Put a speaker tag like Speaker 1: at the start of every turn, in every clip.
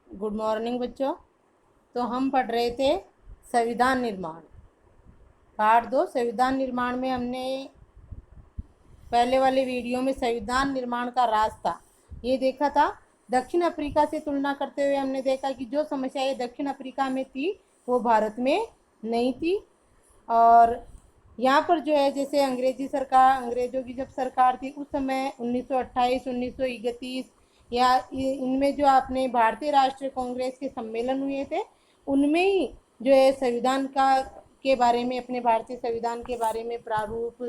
Speaker 1: Good morning बच्चों। तो हम पढ़ रहे थे संविधान निर्माण, पार्ट 2। संविधान निर्माण में हमने पहले वाले वीडियो में संविधान निर्माण का रास्ता ये देखा था। दक्षिण अफ्रीका से तुलना करते हुए हमने देखा कि जो समस्याएं दक्षिण अफ्रीका में थी वो भारत में नहीं थी। और यहाँ पर जो है, जैसे अंग्रेजों की जब सरकार थी उस समय 1928, 1931 या इनमें जो आपने भारतीय राष्ट्रीय कांग्रेस के सम्मेलन हुए थे उनमें ही जो है संविधान का के बारे में, अपने भारतीय संविधान के बारे में प्रारूप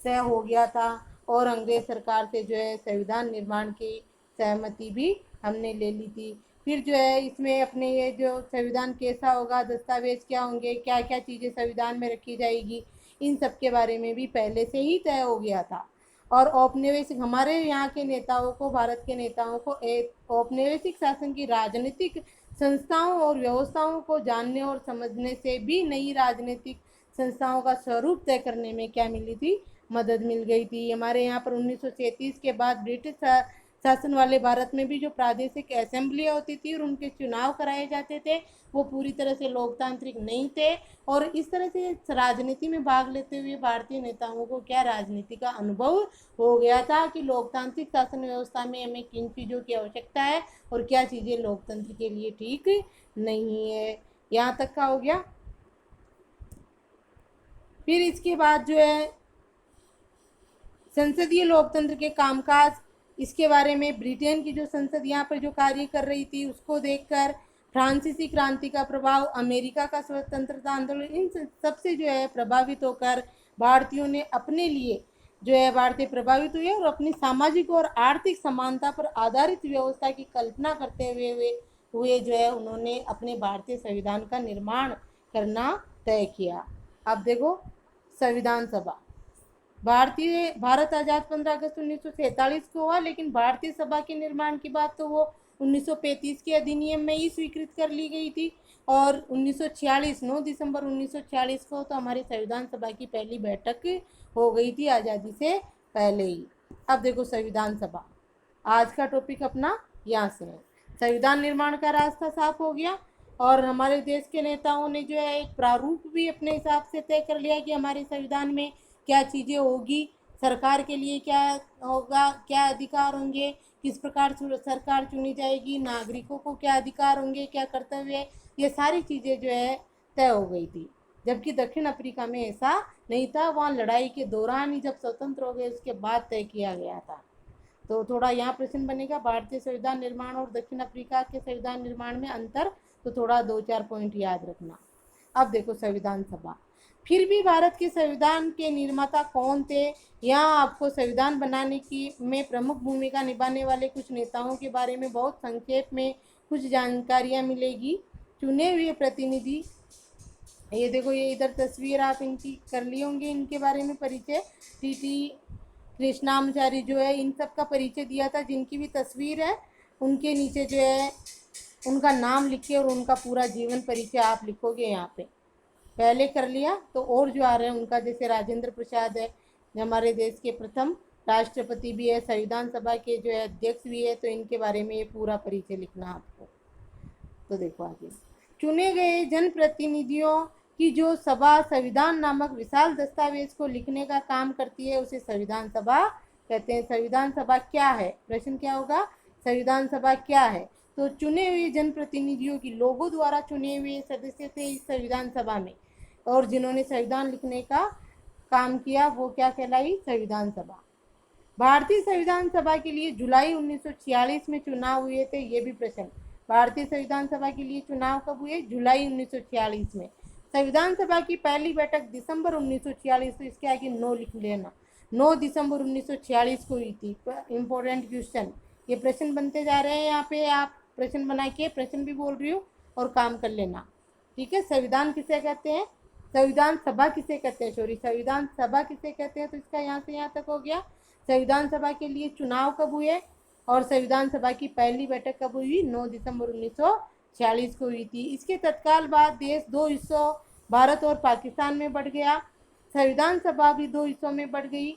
Speaker 1: तय हो गया था। और अंग्रेज सरकार से जो है संविधान निर्माण की सहमति भी हमने ले ली थी। फिर जो है इसमें अपने ये जो संविधान कैसा होगा, दस्तावेज क्या होंगे, क्या क्या चीज़ें संविधान में रखी जाएगी, इन सब के बारे में भी पहले से ही तय हो गया था। और औपनिवेशिक, हमारे यहाँ के नेताओं को, भारत के नेताओं को औपनिवेशिक शासन की राजनीतिक संस्थाओं और व्यवस्थाओं को जानने और समझने से भी नई राजनीतिक संस्थाओं का स्वरूप तय करने में क्या मिली थी, मदद मिल गई थी। हमारे यहाँ पर 1937 के बाद ब्रिटिश शासन वाले भारत में भी जो प्रादेशिक असेंबलियाँ होती थी और उनके चुनाव कराए जाते थे वो पूरी तरह से लोकतांत्रिक नहीं थे। और इस तरह से राजनीति में भाग लेते हुए भारतीय नेताओं को क्या राजनीति का अनुभव हो गया था कि लोकतांत्रिक शासन व्यवस्था में हमें किन चीज़ों की आवश्यकता है और क्या चीज़ें लोकतंत्र के लिए ठीक नहीं है। यहाँ तक का हो गया। फिर इसके बाद जो है संसदीय लोकतंत्र के कामकाज, इसके बारे में ब्रिटेन की जो संसद यहाँ पर जो कार्य कर रही थी उसको देखकर फ्रांसीसी क्रांति का प्रभाव, अमेरिका का स्वतंत्रता आंदोलन, इन सबसे जो है प्रभावित होकर भारतीयों ने अपने लिए जो है भारतीय प्रभावित हुए और अपनी सामाजिक और आर्थिक समानता पर आधारित व्यवस्था की कल्पना करते हुए जो है उन्होंने अपने भारतीय संविधान का निर्माण करना तय किया। अब देखो संविधान सभा, भारत आज़ाद 15 अगस्त 1947 को हुआ, लेकिन भारतीय सभा के निर्माण की बात तो वो 1935 के अधिनियम में ही स्वीकृत कर ली गई थी। और 1946 9 दिसंबर 1946 को तो हमारी संविधान सभा की पहली बैठक हो गई थी आज़ादी से पहले ही। अब देखो संविधान सभा, आज का टॉपिक अपना यहाँ से है। संविधान निर्माण का रास्ता साफ हो गया और हमारे देश के नेताओं ने जो है एक प्रारूप भी अपने हिसाब से तय कर लिया कि हमारे संविधान में क्या चीज़ें होगी, सरकार के लिए क्या होगा, क्या अधिकार होंगे, किस प्रकार सरकार चुनी जाएगी, नागरिकों को क्या अधिकार होंगे, क्या कर्तव्य, ये सारी चीज़ें जो है तय हो गई थी। जबकि दक्षिण अफ्रीका में ऐसा नहीं था, वहाँ लड़ाई के दौरान ही जब स्वतंत्र हो गए उसके बाद तय किया गया था। तो थोड़ा यहाँ प्रश्न बनेगा भारतीय संविधान निर्माण और दक्षिण अफ्रीका के संविधान निर्माण में अंतर, तो थोड़ा 2-4 पॉइंट याद रखना। अब देखो संविधान सभा, फिर भी भारत के संविधान के निर्माता कौन थे, यहाँ आपको संविधान बनाने की में प्रमुख भूमिका निभाने वाले कुछ नेताओं के बारे में बहुत संक्षेप में कुछ जानकारियाँ मिलेगी। चुने हुए प्रतिनिधि, ये देखो, ये इधर तस्वीर आप इनकी कर लिए होंगे, इनके बारे में परिचय टी कृष्णामचारी जो है इन सब का परिचय दिया था। जिनकी भी तस्वीर है उनके नीचे जो है उनका नाम लिखिए और उनका पूरा जीवन परिचय आप लिखोगे यहाँ पे। पहले कर लिया तो और जो आ रहे हैं उनका, जैसे राजेंद्र प्रसाद है हमारे देश के प्रथम राष्ट्रपति भी है, संविधान सभा के जो है अध्यक्ष भी है, तो इनके बारे में ये पूरा परिचय लिखना आपको। तो देखो आगे, चुने गए जनप्रतिनिधियों की जो सभा संविधान नामक विशाल दस्तावेज को लिखने का काम करती है उसे संविधान सभा कहते हैं। संविधान सभा क्या है, प्रश्न क्या होगा, संविधान सभा क्या है। तो चुने हुए जनप्रतिनिधियों की, लोगों द्वारा चुने हुए सदस्य थे इस संविधान सभा में और जिन्होंने संविधान लिखने का काम किया वो क्या कहलाई, संविधान सभा। भारतीय संविधान सभा के लिए जुलाई 1946 में चुनाव हुए थे, ये भी प्रश्न। भारतीय संविधान सभा के लिए चुनाव कब हुए, जुलाई 1946 में। संविधान सभा की पहली बैठक दिसंबर 1946, तो इसके आगे 9 लिख लेना, 9 दिसंबर 1946 को हुई थी। इम्पोर्टेंट क्वेश्चन, ये प्रश्न बनते जा रहे हैं, यहाँ पे आप प्रश्न बना के प्रश्न भी बोल रही हूँ और काम कर लेना, ठीक है। संविधान किसे कहते हैं, संविधान सभा किसे कहते हैं, सॉरी, संविधान सभा किसे कहते हैं, तो इसका यहाँ से यहाँ तक हो गया। संविधान सभा के लिए चुनाव कब हुए और संविधान सभा की पहली बैठक कब हुई, 9 दिसंबर 1946 को हुई थी। इसके तत्काल बाद देश 2 हिस्सों, भारत और पाकिस्तान में बढ़ गया। संविधान सभा भी 2 हिस्सों में बढ़ गई,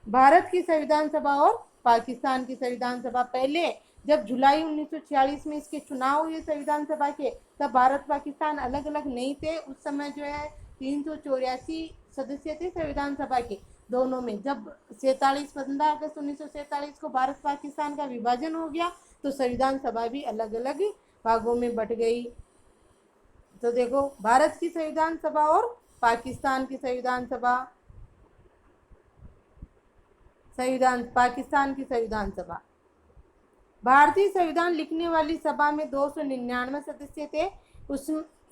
Speaker 1: भारत की संविधान सभा और पाकिस्तान की संविधान सभा। पहले जब जुलाई 1946 में इसके चुनाव हुए संविधान सभा के, तब भारत पाकिस्तान अलग अलग नहीं थे। उस समय जो है 384 सदस्य थे संविधान सभा के दोनों में। जब 15 अगस्त 1947 को भारत पाकिस्तान का विभाजन हो गया तो संविधान सभा भी अलग अलग भागों में बट गई। तो देखो, भारत की संविधान सभा और पाकिस्तान की संविधान सभा, पाकिस्तान की संविधान सभा। भारतीय संविधान लिखने वाली सभा में 299 सदस्य थे।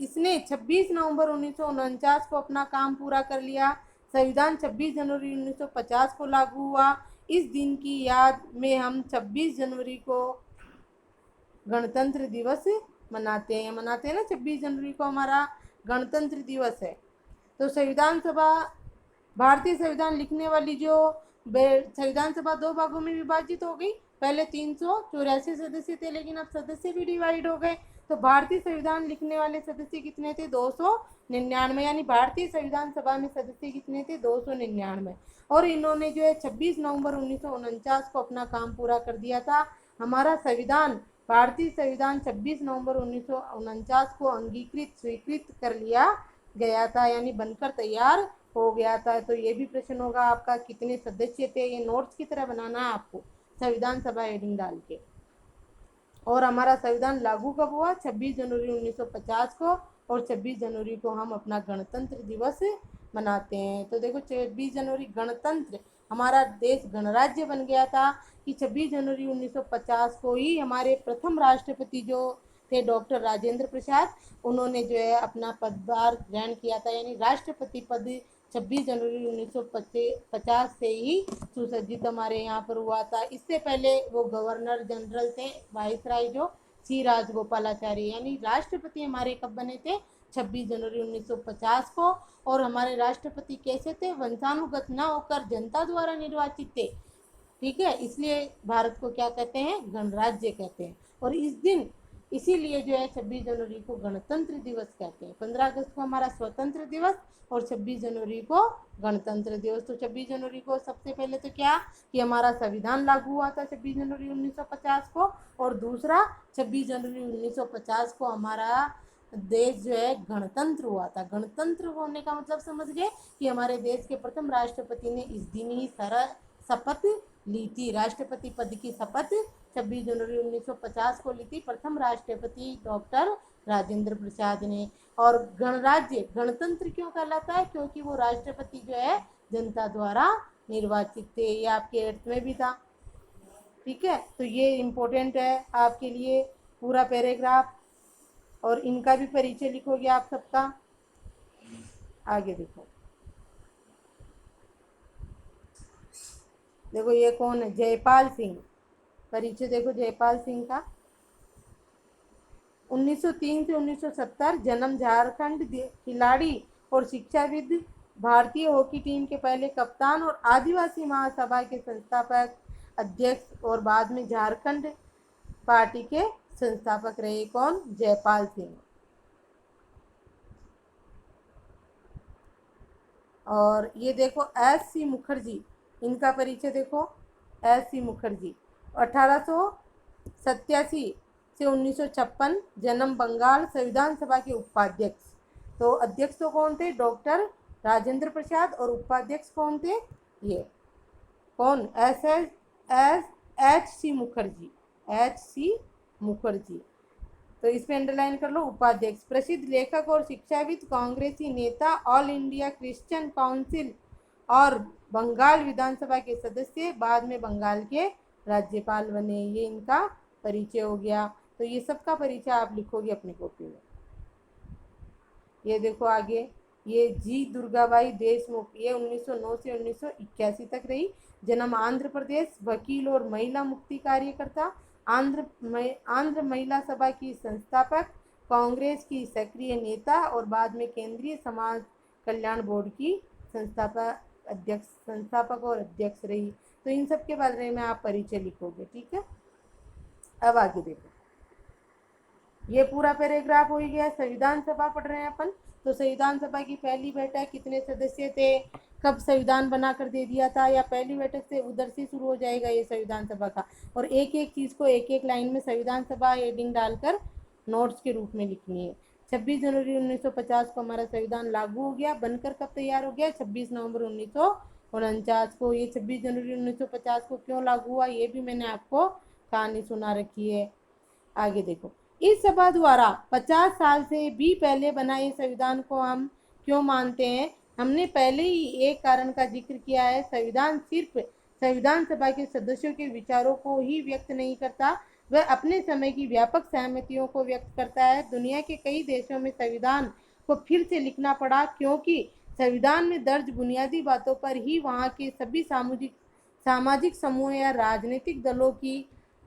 Speaker 1: इसने 26 नवंबर 1949 को अपना काम पूरा कर लिया। संविधान 26 जनवरी 1950 को लागू हुआ। इस दिन की याद में हम 26 जनवरी को गणतंत्र दिवस मनाते हैं ना। 26 जनवरी को हमारा गणतंत्र दिवस है। तो संविधान सभा, भारतीय संविधान लिखने वाली जो संविधान सभा दो भागों में विभाजित हो गई। पहले 384 सदस्य थे, लेकिन अब सदस्य भी डिवाइड हो गए। तो भारतीय संविधान लिखने वाले सदस्य कितने थे? 299। यानी भारतीय संविधान सभा में सदस्य कितने थे? 299। और इन्होंने जो है 26 नवंबर 1949 को अपना काम पूरा कर दिया था। हमारा संविधान, भारतीय संविधान 26 नवंबर 1949 को अंगीकृत, स्वीकृत कर लिया गया था, यानी बनकर तैयार हो गया था। तो ये भी प्रश्न होगा आपका, कितने सदस्य थे? ये नोट्स की तरह बनाना है आपको, संविधान सभा हेडिंग डाल के। और हमारा संविधान लागू कब हुआ? 26 जनवरी 1950 को। और 26 जनवरी को हम अपना गणतंत्र दिवस मनाते हैं। तो देखो, 26 जनवरी गणतंत्र, हमारा देश गणराज्य बन गया था कि 26 जनवरी 1950 को ही हमारे प्रथम राष्ट्रपति जो थे डॉक्टर राजेंद्र प्रसाद, उन्होंने जो है अपना पदभार ग्रहण किया था। यानी राष्ट्रपति पद 26 जनवरी 1950 से ही सुसज्जित हमारे यहाँ पर हुआ था। इससे पहले वो गवर्नर जनरल थे, वाइसराय, जो सी राजगोपालाचारी। यानी राष्ट्रपति हमारे कब बने थे? 26 जनवरी 1950 को। और हमारे राष्ट्रपति कैसे थे? वंशानुगत न होकर जनता द्वारा निर्वाचित थे। ठीक है, इसलिए भारत को क्या कहते हैं? गणराज्य कहते हैं। और इस दिन, इसीलिए जो है 26 जनवरी को गणतंत्र दिवस कहते हैं। 15 अगस्त को हमारा स्वतंत्र दिवस और 26 जनवरी को गणतंत्र दिवस। तो 26 जनवरी को सबसे पहले तो क्या कि हमारा संविधान लागू हुआ था 26 जनवरी 1950 को। और दूसरा, 26 जनवरी 1950 को हमारा देश जो है गणतंत्र हुआ था। गणतंत्र होने का मतलब समझ गए कि हमारे देश के प्रथम राष्ट्रपति ने इस दिन ही शपथ ली थी। राष्ट्रपति पद की शपथ 26 जनवरी 1950 को ली थी प्रथम राष्ट्रपति डॉक्टर राजेंद्र प्रसाद ने। और गणराज्य, गणतंत्र क्यों कहलाता है? क्योंकि वो राष्ट्रपति जो है जनता द्वारा निर्वाचित थे। ये आपके 8th में भी था। ठीक है, तो ये इम्पोर्टेंट है आपके लिए पूरा पैराग्राफ। और इनका भी परिचय लिखोगे आप सबका। आगे देखो, देखो ये कौन है? जयपाल सिंह। परिचय देखो जयपाल सिंह का। 1903 से 1970 जन्म, झारखंड, खिलाड़ी और शिक्षाविद, भारतीय हॉकी टीम के पहले कप्तान और आदिवासी महासभा के संस्थापक अध्यक्ष और बाद में झारखंड पार्टी के संस्थापक रहे। कौन? जयपाल सिंह। और ये देखो S.C. मुखर्जी, इनका परिचय देखो। S.C. मुखर्जी 1887 से 1956 जन्म, बंगाल, संविधान सभा के उपाध्यक्ष। तो अध्यक्ष तो कौन थे? डॉक्टर राजेंद्र प्रसाद। और उपाध्यक्ष कौन थे? ये कौन? H.C. मुखर्जी। H.C. मुखर्जी। तो इसमें अंडरलाइन कर लो, उपाध्यक्ष। प्रसिद्ध लेखक और शिक्षाविद, कांग्रेसी नेता, ऑल इंडिया क्रिश्चियन काउंसिल और बंगाल विधानसभा के सदस्य, बाद में बंगाल के राज्यपाल बने। ये इनका परिचय हो गया। तो ये सबका परिचय आप लिखोगे अपनी कॉपी में। ये देखो आगे, ये जी दुर्गाबाई देशमुख, ये 1909 से 1981 तक रही। जन्म आंध्र प्रदेश, वकील और महिला मुक्ति कार्यकर्ता, आंध्र महिला सभा की संस्थापक, कांग्रेस की सक्रिय नेता और बाद में केंद्रीय समाज कल्याण बोर्ड की संस्थापक और अध्यक्ष रही। तो इन सब के बारे में आप परिचय लिखोगे। ठीक है, अब आगे देखो, ये पूरा पैराग्राफ हो गया। संविधान सभा पढ़ रहे हैं अपन। तो संविधान सभा की पहली बैठक कितने सदस्य थे, कब संविधान बना कर दे दिया था, या पहली बैठक से उधर से शुरू हो जाएगा ये संविधान सभा का। और एक एक चीज़ को एक एक लाइन में संविधान सभा हेडिंग डालकर नोट्स के रूप में लिखनी है। 26 जनवरी 1950 को हमारा संविधान लागू हो गया। बनकर कब तैयार हो गया? 26 नवंबर 1949 को। ये 26 जनवरी 1950 को क्यों लागू हुआ, ये भी मैंने आपको कहानी सुना रखी है। आगे देखो, इस सभा द्वारा 50 साल से भी पहले बनाए संविधान को हम क्यों मानते हैं? हमने पहले ही एक कारण का जिक्र किया है। संविधान सिर्फ संविधान सभा के सदस्यों के विचारों को ही व्यक्त नहीं करता, वह अपने समय की व्यापक सहमतियों को व्यक्त करता है। दुनिया के कई देशों में संविधान को फिर से लिखना पड़ा क्योंकि संविधान में दर्ज बुनियादी बातों पर ही वहाँ के सभी सामाजिक समूह या राजनीतिक दलों की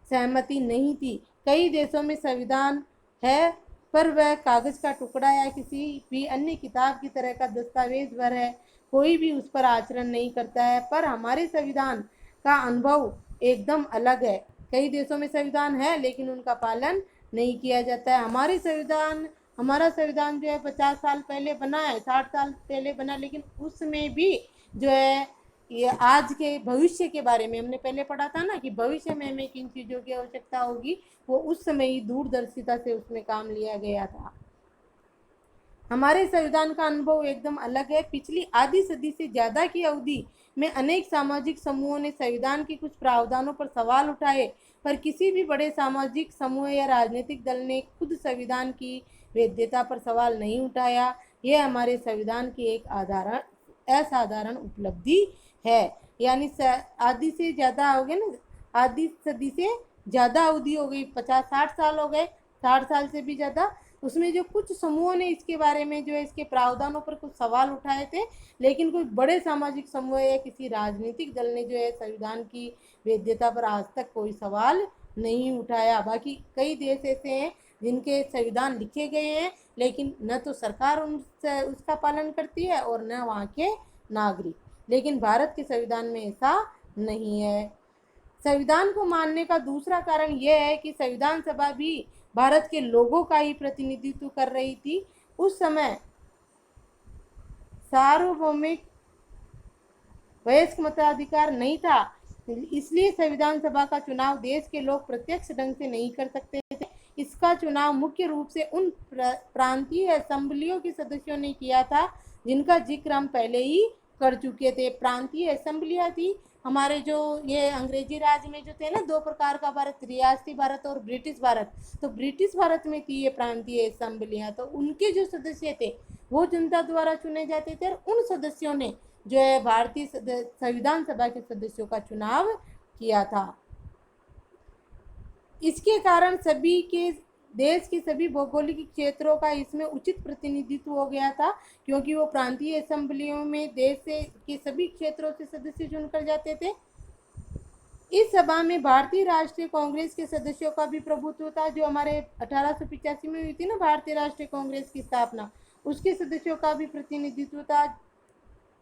Speaker 1: सहमति नहीं थी। कई देशों में संविधान है पर वह कागज का टुकड़ा या किसी भी अन्य किताब की तरह का दस्तावेज भर है, कोई भी उस पर आचरण नहीं करता है। पर हमारे संविधान का अनुभव एकदम अलग है। कई देशों में संविधान है लेकिन उनका पालन नहीं किया जाता है। हमारा संविधान जो है 50 साल पहले बना है, 60 साल पहले बना, लेकिन उसमें भी जो है ये आज के भविष्य के बारे में हमने पहले पढ़ा था ना कि भविष्य में हमें किन चीज़ों की आवश्यकता होगी, वो उस समय ही दूरदर्शिता से उसमें काम लिया गया था। हमारे संविधान का अनुभव एकदम अलग है। पिछली आधी सदी से ज़्यादा की अवधि में अनेक सामाजिक समूहों ने संविधान के कुछ प्रावधानों पर सवाल उठाए, पर किसी भी बड़े सामाजिक समूह या राजनीतिक दल ने खुद संविधान की वैधता पर सवाल नहीं उठाया। यह हमारे संविधान की एक असाधारण उपलब्धि है। यानी आधी से ज़्यादा हो गए ना, आधी सदी से ज़्यादा अवधि हो गई, 50-60 साल हो गए, 60 साल से भी ज़्यादा। उसमें जो कुछ समूहों ने इसके बारे में जो है इसके प्रावधानों पर कुछ सवाल उठाए थे, लेकिन कोई बड़े सामाजिक समूह या किसी राजनीतिक दल ने जो है संविधान की वैधता पर आज तक कोई सवाल नहीं उठाया। बाकी कई देश ऐसे हैं जिनके संविधान लिखे गए हैं लेकिन न तो सरकार उसका पालन करती है और न वहाँ के नागरिक। लेकिन भारत के संविधान में ऐसा नहीं है। संविधान को मानने का दूसरा कारण यह है कि संविधान सभा भी भारत के लोगों का ही प्रतिनिधित्व कर रही थी। उस समय सार्वभौमिक वयस्क मताधिकार नहीं था, इसलिए संविधान सभा का चुनाव देश के लोग प्रत्यक्ष ढंग से नहीं कर सकते थे। इसका चुनाव मुख्य रूप से उन प्रांतीय असेंबलियों के सदस्यों ने किया था जिनका जिक्र हम पहले ही कर चुके थे। प्रांतीय असेंबलियाँ थी हमारे जो ये अंग्रेजी राज में जो थे ना, दो प्रकार का भारत, रियासती भारत और ब्रिटिश भारत। तो ब्रिटिश भारत में थी ये प्रांतीय असेंबलियाँ, तो उनके जो सदस्य थे वो जनता द्वारा चुने जाते थे और उन सदस्यों ने जो है भारतीय संविधान सभा के सदस्यों का चुनाव किया था। इसके कारण सभी के देश के सभी भौगोलिक क्षेत्रों का इसमें उचित प्रतिनिधित्व हो गया था, क्योंकि वो प्रांतीय असेंबलियों में देश के सभी क्षेत्रों से सदस्य चुनकर जाते थे। इस सभा में भारतीय राष्ट्रीय कांग्रेस के सदस्यों का भी प्रभुत्व था। जो हमारे 1885 में हुई थी ना भारतीय राष्ट्रीय कांग्रेस की स्थापना, उसके सदस्यों का भी प्रतिनिधित्व था,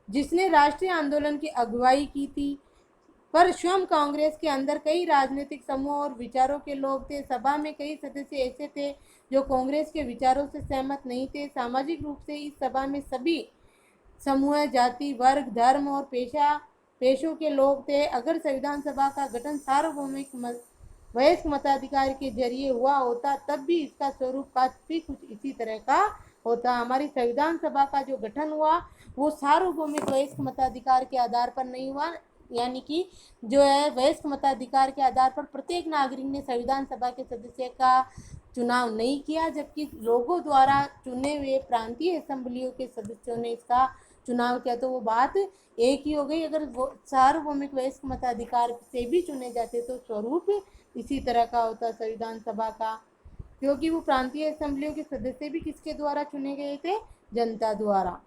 Speaker 1: जिसने राष्ट्रीय आंदोलन की अगुवाई की थी। पर स्वयं कांग्रेस के अंदर कई राजनीतिक समूह और विचारों के लोग थे। सभा में कई सदस्य ऐसे थे जो कांग्रेस के विचारों से सहमत नहीं थे। सामाजिक रूप से इस सभा में सभी समूह, जाति, वर्ग, धर्म और पेशों के लोग थे। अगर संविधान सभा का गठन सार्वभौमिक वयस्क मताधिकार के जरिए हुआ होता तब भी इसका स्वरूप काफी कुछ इसी तरह का होता। हमारी संविधान सभा का जो गठन हुआ वो सार्वभौमिक वयस्क मताधिकार के आधार पर नहीं हुआ, यानी कि जो है वयस्क मताधिकार के आधार पर प्रत्येक नागरिक ने संविधान सभा के सदस्य का चुनाव नहीं किया, जबकि लोगों द्वारा चुने हुए प्रांतीय असेंबलियों के सदस्यों ने इसका चुनाव किया। तो वो बात एक ही हो गई। अगर वो सार्वभौमिक वयस्क मताधिकार से भी चुने जाते तो स्वरूप इसी तरह का होता संविधान सभा का, क्योंकि वो प्रांतीय असेंबलियों के सदस्य भी किसके द्वारा चुने गए थे? जनता द्वारा।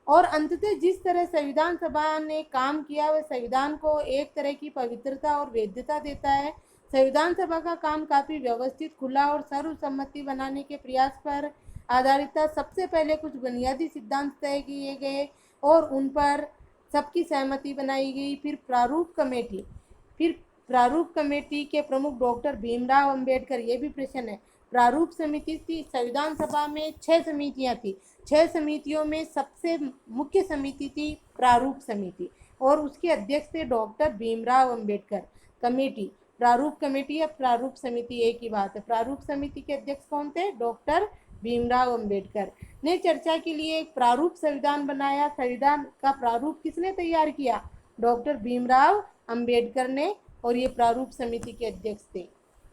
Speaker 1: और अंततः जिस तरह संविधान सभा ने काम किया वह संविधान को एक तरह की पवित्रता और वैधता देता है। संविधान सभा का काम काफ़ी व्यवस्थित, खुला और सर्वसम्मति बनाने के प्रयास पर आधारित था। सबसे पहले कुछ बुनियादी सिद्धांत तय किए गए और उन पर सबकी सहमति बनाई गई। फिर प्रारूप कमेटी के प्रमुख डॉक्टर भीमराव अंबेडकर, ये भी प्रश्न है। प्रारूप समिति थी, संविधान सभा में 6 समितियां थी, 6 समितियों में सबसे मुख्य समिति थी प्रारूप समिति, और उसके अध्यक्ष थे डॉक्टर भीमराव अंबेडकर। कमेटी, प्रारूप कमेटी या प्रारूप समिति एक ही बात है। प्रारूप समिति के अध्यक्ष कौन थे? डॉक्टर भीमराव अंबेडकर ने चर्चा के लिए एक प्रारूप संविधान बनाया। संविधान का प्रारूप किसने तैयार किया? डॉक्टर भीमराव अंबेडकर ने, और ये प्रारूप समिति के अध्यक्ष थे।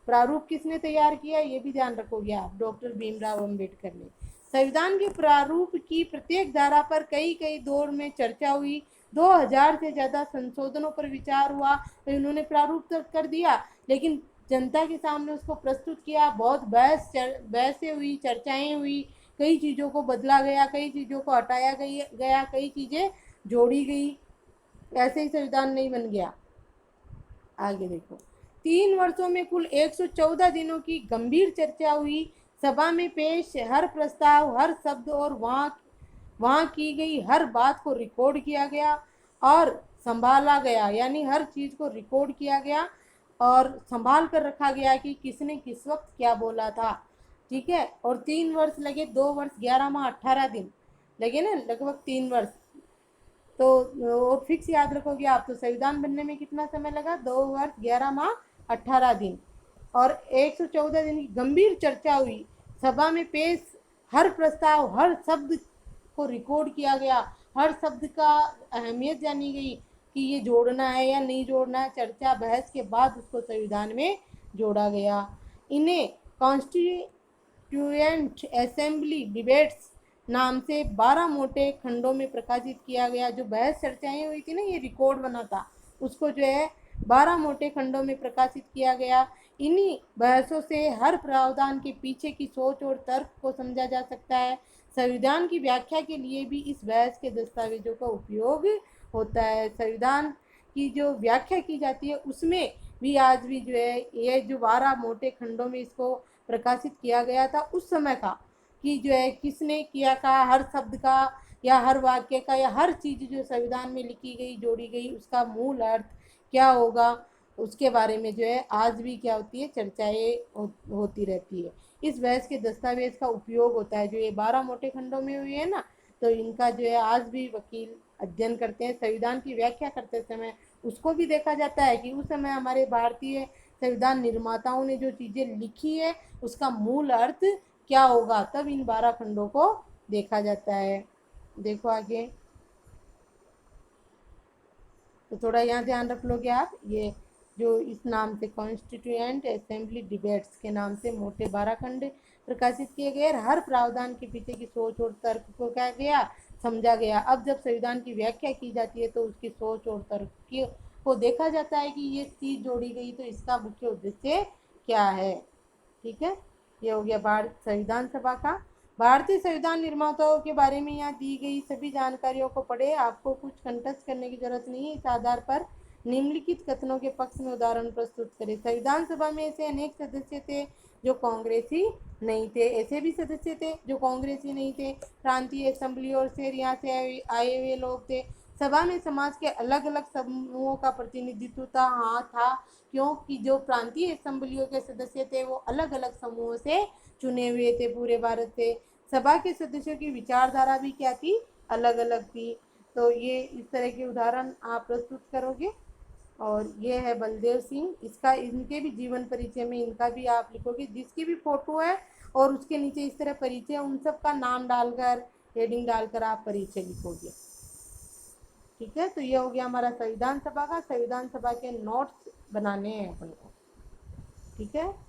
Speaker 1: प्रारूप किसने तैयार किया, ये भी ध्यान रखोगे आप, डॉक्टर भीमराव अंबेडकर ने। संविधान के प्रारूप की प्रत्येक धारा पर कई कई दौर में चर्चा हुई। 2000 से ज़्यादा संशोधनों पर विचार हुआ। तो इन्होंने प्रारूप तक कर दिया, लेकिन जनता के सामने उसको प्रस्तुत किया, बहुत बहसें हुई, चर्चाएं हुई, कई चीज़ों को बदला गया, कई चीज़ों को हटाया गया, कई चीज़ें जोड़ी गई, ऐसे ही संविधान नहीं बन गया। आगे देखो, 3 वर्षों में कुल 114 दिनों की गंभीर चर्चा हुई। सभा में पेश हर प्रस्ताव, हर शब्द और वहाँ की गई हर बात को रिकॉर्ड किया गया और संभाला गया, यानी हर चीज़ को रिकॉर्ड किया गया और संभाल कर रखा गया कि किसने किस वक्त क्या बोला था। ठीक है, और 3 वर्ष लगे, 2 वर्ष 11 माह 18 दिन लगे ना, लगभग 3 वर्ष। तो और फिक्स याद रखोगे आप, तो संविधान बनने में कितना समय लगा? 2 वर्ष 11 माह 18 दिन, और 114 दिन की गंभीर चर्चा हुई। सभा में पेश हर प्रस्ताव, हर शब्द को रिकॉर्ड किया गया, हर शब्द का अहमियत जानी गई कि ये जोड़ना है या नहीं जोड़ना है। चर्चा बहस के बाद उसको संविधान में जोड़ा गया। इन्हें कॉन्स्टिट्यूएंट असेंबली डिबेट्स नाम से 12 मोटे खंडों में प्रकाशित किया गया। जो बहस चर्चाएं हुई थी ना, ये रिकॉर्ड बना था, उसको जो है 12 मोटे खंडों में प्रकाशित किया गया। इन्हीं बहसों से हर प्रावधान के पीछे की सोच और तर्क को समझा जा सकता है। संविधान की व्याख्या के लिए भी इस बहस के दस्तावेजों का उपयोग होता है। संविधान की जो व्याख्या की जाती है उसमें भी आज भी जो है ये जो 12 मोटे खंडों में इसको प्रकाशित किया गया था उस समय का, कि जो है किसने किया का, हर शब्द का या हर वाक्य का या हर चीज़ जो संविधान में लिखी गई, जोड़ी गई, उसका मूल अर्थ क्या होगा, उसके बारे में जो है आज भी क्या होती है, चर्चाएं होती रहती है। इस बहस के दस्तावेज का उपयोग होता है। जो ये 12 मोटे खंडों में हुई है ना, तो इनका जो है आज भी वकील अध्ययन करते हैं। संविधान की व्याख्या करते समय उसको भी देखा जाता है कि उस समय हमारे भारतीय संविधान निर्माताओं ने जो चीज़ें लिखी है उसका मूल अर्थ क्या होगा, तब इन 12 खंडों को देखा जाता है। देखो आगे, तो थोड़ा यहाँ ध्यान रख लोगे आप, ये जो इस नाम से कॉन्स्टिट्यूएंट असेंबली डिबेट्स के नाम से मोटे 12 खंड प्रकाशित किए गए। हर प्रावधान के पीछे की सोच और तर्क को क्या गया, समझा गया। अब जब संविधान की व्याख्या की जाती है तो उसकी सोच और तर्क को देखा जाता है कि ये चीज़ जोड़ी गई तो इसका मुख्य उद्देश्य क्या है। ठीक है, ये हो गया भारत संविधान सभा का। भारतीय संविधान निर्माताओं के बारे में यहाँ दी गई सभी जानकारियों को पढ़े, आपको कुछ कंटस्ट करने की जरूरत नहीं है। इस आधार पर निम्नलिखित कथनों के पक्ष में उदाहरण प्रस्तुत करें। संविधान सभा में ऐसे अनेक सदस्य थे जो कांग्रेसी नहीं थे, ऐसे भी सदस्य थे जो कांग्रेसी नहीं थे। प्रांतीय असेंबली और शहर यहाँ से आए हुए लोग थे। सभा में समाज के अलग अलग समूहों का प्रतिनिधित्व था। हाँ था, क्योंकि जो प्रांतीय असेंबलियों के सदस्य थे वो अलग अलग समूहों से चुने हुए थे पूरे भारत से। सभा के सदस्यों की विचारधारा भी क्या थी, अलग अलग थी। तो ये इस तरह के उदाहरण आप प्रस्तुत करोगे। और ये है बलदेव सिंह, इसका इनके भी जीवन परिचय में इनका भी आप लिखोगे, जिसकी भी फोटो है और उसके नीचे इस तरह परिचय, उन सब का नाम डालकर हेडिंग डालकर आप परिचय लिखोगे। ठीक है, तो ये हो गया हमारा संविधान सभा का। संविधान सभा के नोट्स बनाने हैं अपन को। ठीक है।